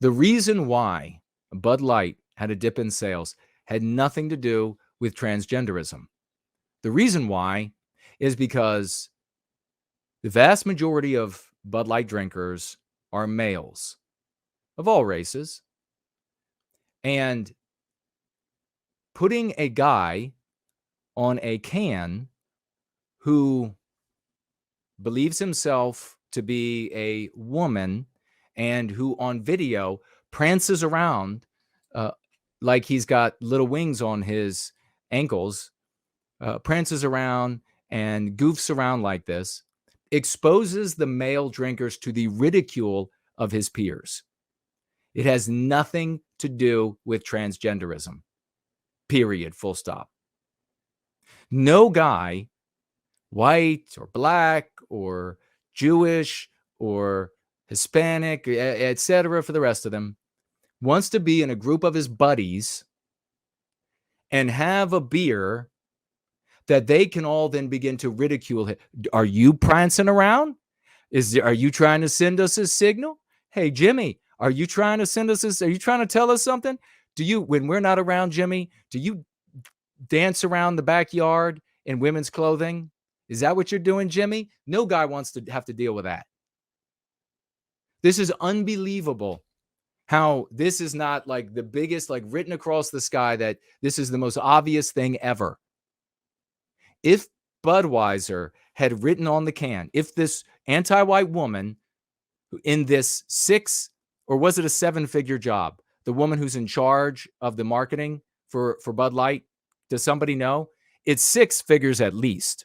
The reason why Bud Light had a dip in sales had nothing to do with transgenderism. The reason why is because the vast majority of Bud Light drinkers are males of all races. And putting a guy on a can who believes himself to be a woman and who on video prances around like he's got little wings on his ankles, prances around and goofs around like this, exposes the male drinkers to the ridicule of his peers. It has nothing to do with transgenderism. Period. Full stop. No guy, white or black or Jewish or Hispanic, etc., for the rest of them, wants to be in a group of his buddies and have a beer that they can all then begin to ridicule him. Are you prancing around? Are you trying to send us a signal? Hey, Jimmy, are you trying to send us this? Are you trying to tell us something? Do you, when we're not around, Jimmy, do you dance around the backyard in women's clothing? Is that what you're doing, Jimmy? No guy wants to have to deal with that. This is unbelievable how this is not like the biggest, like written across the sky, that this is the most obvious thing ever. If Budweiser had written on the can, if this anti-white woman in this 6 or was it a 7-figure job, the woman who's in charge of the marketing for Bud Light, does somebody know? It's 6 figures at least.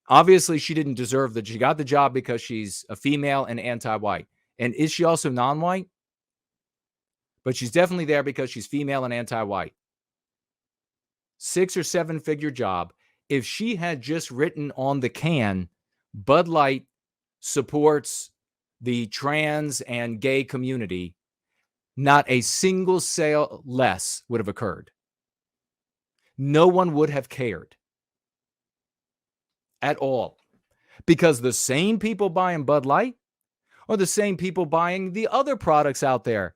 Obviously, she didn't deserve that. She got the job because she's a female and anti-white. And is she also non-white? But she's definitely there because she's female and anti-white. 6 or 7-figure job. If she had just written on the can, Bud Light supports the trans and gay community, not a single sale less would have occurred. No one would have cared at all, because the same people buying Bud Light are the same people buying the other products out there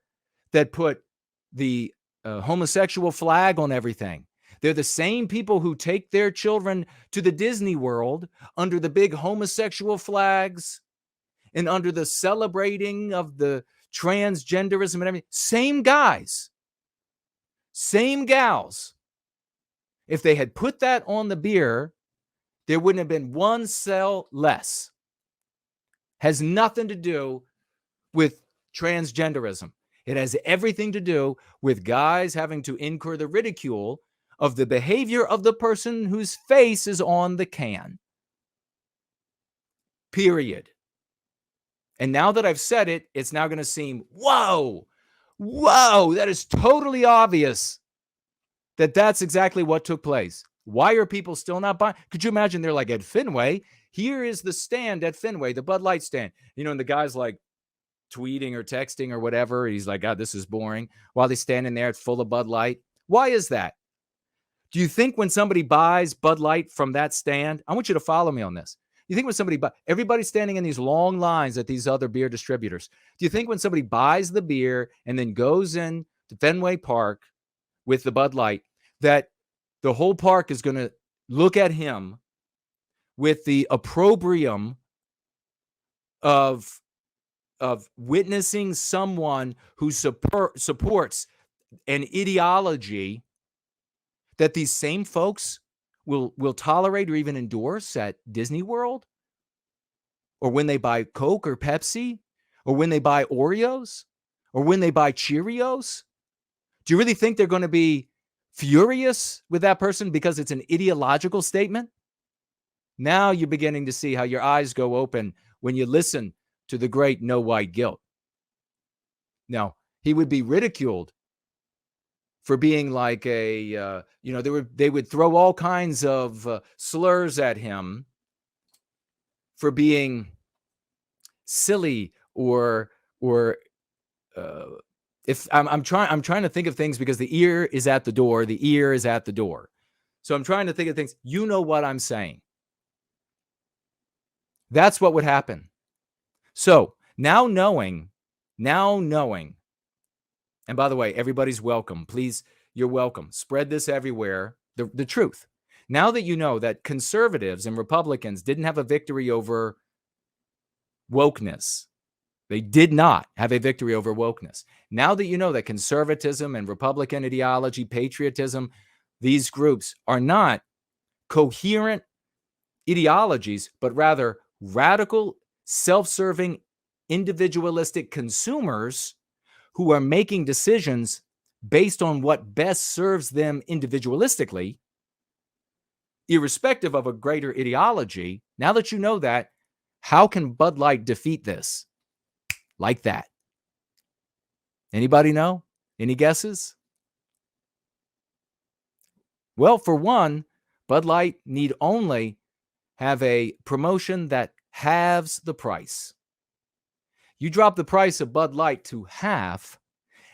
that put the homosexual flag on everything. They're the same people who take their children to the Disney World under the big homosexual flags and under the celebrating of the transgenderism and everything. Same guys, same gals. If they had put that on the beer, there wouldn't have been one sale less. Has nothing to do with transgenderism. It has everything to do with guys having to incur the ridicule of the behavior of the person whose face is on the can. Period. And now that I've said it, it's now going to seem, whoa, that is totally obvious that that's exactly what took place. Why are people still not buying? Could you imagine they're like at Fenway? Here is the stand at Fenway, the Bud Light stand. You know, and the guy's like tweeting or texting or whatever. He's like, God, this is boring. While he's standing there, it's full of Bud Light. Why is that? Do you think when somebody buys Bud Light from that stand, I want you to follow me on this. You think when somebody buys, everybody's standing in these long lines at these other beer distributors. Do you think when somebody buys the beer and then goes in to Fenway Park with the Bud Light, that the whole park is going to look at him with the opprobrium of witnessing someone who supports an ideology that these same folks will tolerate or even endorse at Disney World, or when they buy Coke or Pepsi, or when they buy Oreos, or when they buy Cheerios? Do you really think they're going to be furious with that person because it's an ideological statement? Now you're beginning to see how your eyes go open when you listen to the great No White Guilt. Now, he would be ridiculed for being like a, they would throw all kinds of slurs at him for being silly or if I'm trying to think of things, because the ear is at the door. The ear is at the door. So I'm trying to think of things. You know what I'm saying? That's what would happen. So now knowing And by the way, everybody's welcome. Please, you're welcome. Spread this everywhere. The truth. Now that you know that conservatives and Republicans didn't have a victory over wokeness, they did not have a victory over wokeness. Now that you know that conservatism and Republican ideology, patriotism, these groups are not coherent ideologies, but rather radical, self-serving, individualistic consumers who are making decisions based on what best serves them individualistically, irrespective of a greater ideology. Now that you know that, how can Bud Light defeat this? Like that. Anybody know? Any guesses? Well, for one, Bud Light need only have a promotion that halves the price. You drop the price of Bud Light to half,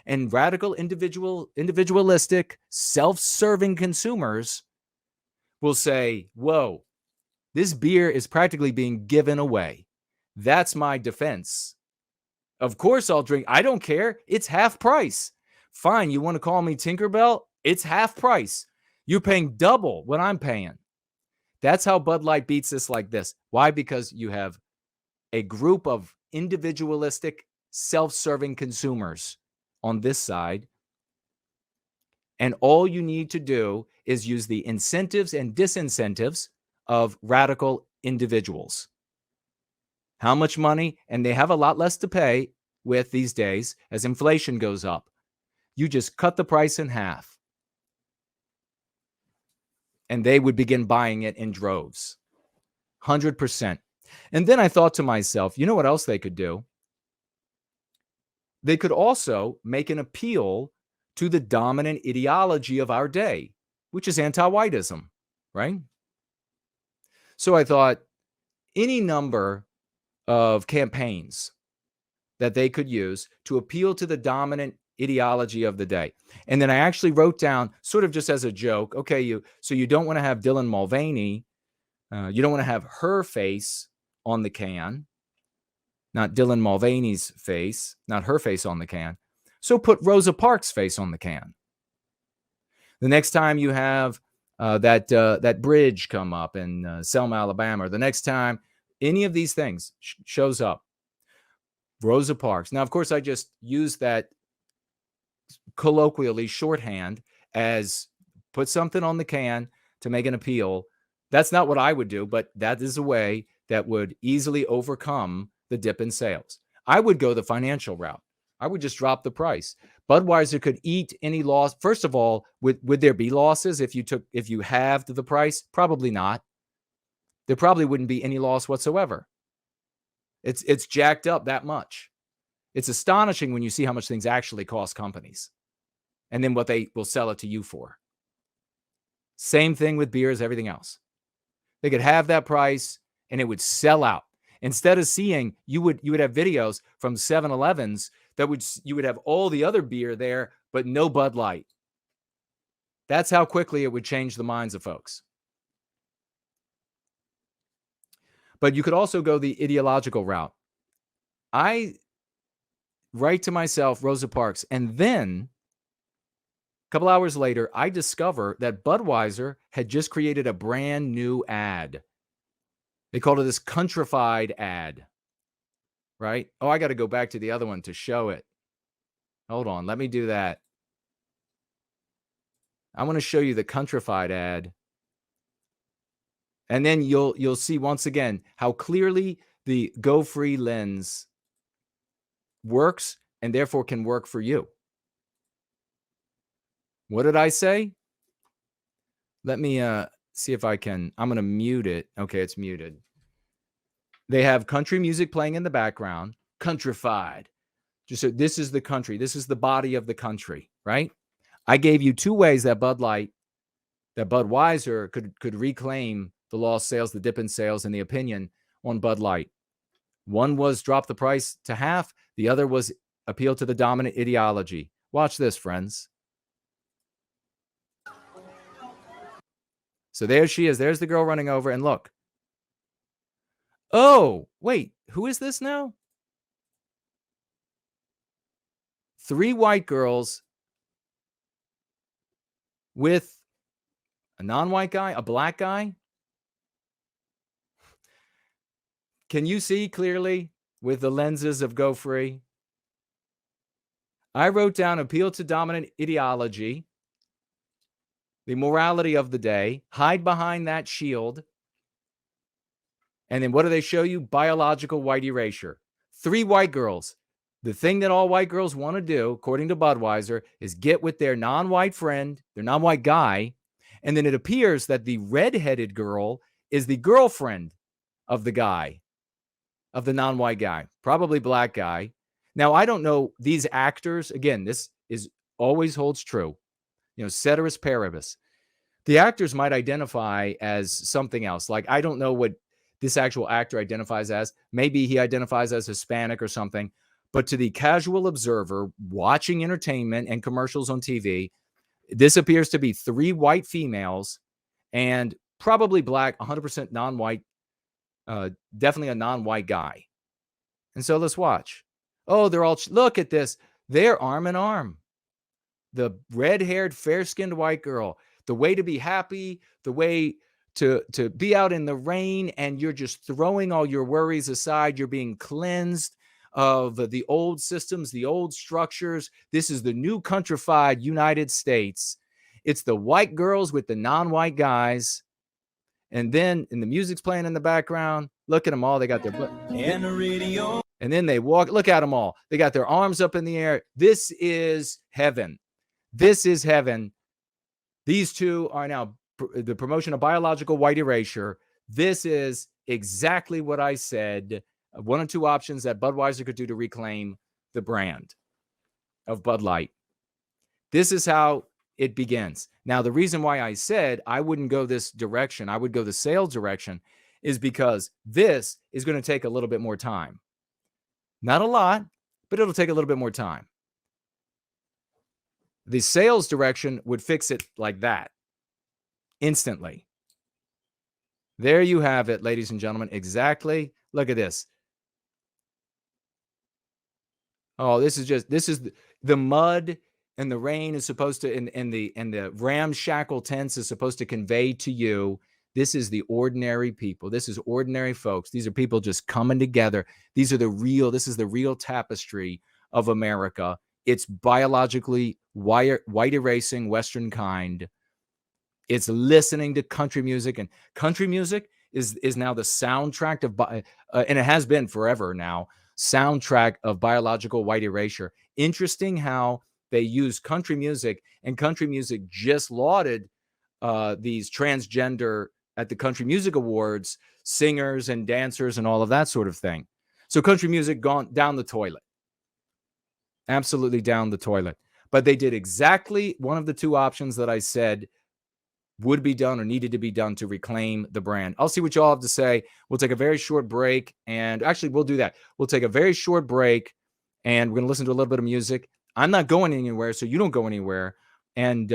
and radical individualistic, self-serving consumers will say, whoa, this beer is practically being given away. That's my defense. Of course I'll drink. I don't care. It's half price. Fine, you want to call me Tinkerbell? It's half price. You're paying double what I'm paying. That's how Bud Light beats this like this. Why? Because you have a group of individualistic, self-serving consumers on this side. And all you need to do is use the incentives and disincentives of radical individuals. How much money? And they have a lot less to pay with these days as inflation goes up. You just cut the price in half. And they would begin buying it in droves. 100%. And then I thought to myself, you know what else they could do? They could also make an appeal to the dominant ideology of our day, which is anti-whiteism, right? So I thought any number of campaigns that they could use to appeal to the dominant ideology of the day. And then I actually wrote down, sort of just as a joke, okay, so you don't want to have Dylan Mulvaney, you don't want to have her face on the can, not Dylan Mulvaney's face, not her face on the can. So put Rosa Parks' face on the can. The next time you have that bridge come up in Selma, Alabama, or the next time any of these things shows up, Rosa Parks. Now, of course, I just use that colloquially shorthand as put something on the can to make an appeal. That's not what I would do, but that is a way that would easily overcome the dip in sales. I would go the financial route. I would just drop the price. Budweiser could eat any loss. First of all, would there be losses if you halved the price? Probably not. There probably wouldn't be any loss whatsoever. It's jacked up that much. It's astonishing when you see how much things actually cost companies and then what they will sell it to you for. Same thing with beers, everything else. They could have that price and it would sell out. Instead of seeing, you would have videos from 7-Elevens that you would have all the other beer there, but no Bud Light. That's how quickly it would change the minds of folks. But you could also go the ideological route. I write to myself, Rosa Parks, and then a couple hours later, I discover that Budweiser had just created a brand new ad. They called it this countrified ad, right? Oh, I got to go back to the other one to show it. Hold on, let me do that. I want to show you the countrified ad. And then you'll see once again how clearly the Go Free lens works and therefore can work for you. What did I say? Let me see if I can. I'm going to mute it. Okay, it's muted. They have country music playing in the background, countrified. Just so this is the country. This is the body of the country, right? I gave you two ways that Budweiser could reclaim the lost sales, the dip in sales, and the opinion on Bud Light. One was drop the price to half. The other was appeal to the dominant ideology. Watch this, friends. So there she is. There's the girl running over. And look. Oh, wait. Who is this now? 3 white girls with a non-white guy, a black guy. Can you see clearly with the lenses of Go Free? I wrote down appeal to dominant ideology, the morality of the day, hide behind that shield. And then what do they show you? Biological white erasure. 3 white girls. The thing that all white girls want to do, according to Budweiser, is get with their non-white friend, their non-white guy. And then it appears that the redheaded girl is the girlfriend of the guy, of the non-white guy, probably black guy. Now, I don't know these actors. Again, this is always holds true. Ceteris paribus. The actors might identify as something else. Like, I don't know what this actual actor identifies as. Maybe he identifies as Hispanic or something. But to the casual observer watching entertainment and commercials on TV, this appears to be 3 white females and probably black, 100% non-white, definitely a non-white guy. And so let's watch. Oh, they're all, look at this. They're arm in arm. The red-haired, fair-skinned white girl. The way to be happy, the way to be out in the rain, and you're just throwing all your worries aside. You're being cleansed of the old systems, the old structures. This is the new countrified United States. It's the white girls with the non-white guys. And then, and the music's playing in the background. Look at them all. They got their butt. And the radio. And then they walk. Look at them all. They got their arms up in the air. This is heaven. This is heaven. These two are now the promotion of biological white erasure. This is exactly what I said. 1 or 2 options that Budweiser could do to reclaim the brand of Bud Light. This is how it begins. Now, the reason why I said I wouldn't go this direction, I would go the sales direction, is because this is going to take a little bit more time. Not a lot, but it'll take a little bit more time. The sales direction would fix it like that, instantly. There you have it, ladies and gentlemen. Exactly. Look at this. Oh, this is the mud and the rain is supposed to, and the ramshackle tents is supposed to convey to you. This is the ordinary people. This is ordinary folks. These are people just coming together. This is the real tapestry of America. It's biologically white erasing Western kind. It's listening to country music, and country music is now the soundtrack of, and it has been forever now, soundtrack of biological white erasure. Interesting how they use country music, and country music just lauded these transgender at the Country Music Awards, singers and dancers and all of that sort of thing. So country music gone down the toilet. Absolutely down the toilet. But they did exactly one of the 2 options that I said would be done or needed to be done to reclaim the brand. I'll see what y'all have to say. We'll take a very short break. And actually, we'll do that. We'll take a very short break, and we're going to listen to a little bit of music. I'm not going anywhere, so you don't go anywhere. And